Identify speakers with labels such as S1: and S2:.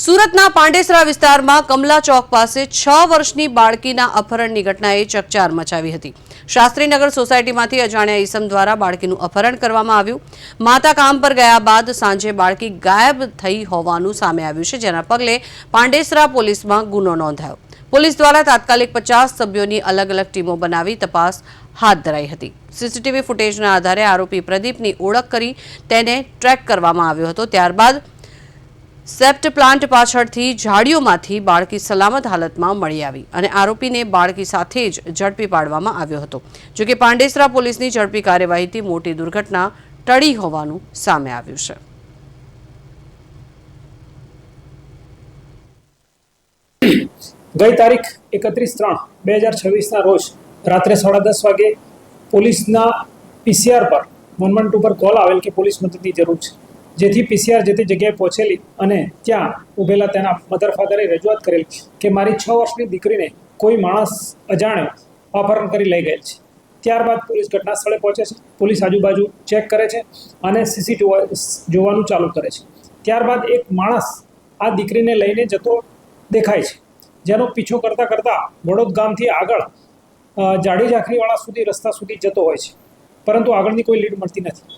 S1: સુરતના પાંડેસરા વિસ્તારમાં કમલા ચોક પાસે 6 વર્ષની બાળકીના અપહરણની ઘટનાએ ચકચાર મચાવી હતી। શાસ્ત્રીનગર સોસાયટીમાંથી અજાણ્યા ઈસમ દ્વારા બાળકીનું અપહરણ કરવામાં આવ્યું। માતા કામ પર ગયા બાદ સાંજે બાળકી ગાયબ થઈ હોવાનું સામે આવ્યું છે, જેના પગલે પાંડેસરા પોલીસમાં ગુનો નોંધાયો। પોલીસ દ્વારા તાત્કાલિક 50 સભ્યોની અલગ અલગ ટીમો બનાવી તપાસ હાથ ધરાઈ હતી। સીસીટીવી ફૂટેજના આધારે આરોપી પ્રદીપની ઓળખ કરી તેને ટ્રેક કરવામાં આવ્યો હતો। ત્યારબાદ સેપ્ટ પ્લાન્ટ પાછળથી ઝાડીઓમાંથી બાળકી સલામત હાલતમાં મળી આવી અને આરોપીને બાળકી સાથે જ ઝડપી પાડવામાં આવ્યો હતો। જો કે પાંડેસરા પોલીસની ઝડપી કાર્યવાહીથી મોટી દુર્ઘટના ટળી હોવાનું સામે આવ્યું છે।
S2: ગઈ તારીખ 31/3/2026 રોજ રાત્રે 10:30 વાગે પોલીસના પીસીઆર પર 112 પર કોલ આવેલ કે પોલીસ મદદની જરૂર છે, જેથી પીસીઆર જે તે જગ્યાએ પહોંચેલી અને ત્યાં ઊભેલા તેના મધર ફાધરે રજૂઆત કરેલ કે મારી 6 વર્ષની દીકરીને કોઈ માણસ અજાણ્યો અપહરણ કરી લઈ ગયેલ છે। ત્યારબાદ પોલીસ ઘટના સ્થળે પહોંચે છે, પોલીસ આજુબાજુ ચેક કરે છે અને સીસીટીવી જોવાનું ચાલુ કરે છે। ત્યારબાદ એક માણસ આ દીકરીને લઈને જતો દેખાય છે, જેનો પીછો કરતાં કરતાં વડોદ ગામથી આગળ જાડી ઝાંખરીવાળા સુધી રસ્તા સુધી જતો હોય છે, પરંતુ આગળની કોઈ લીડ મળતી નથી।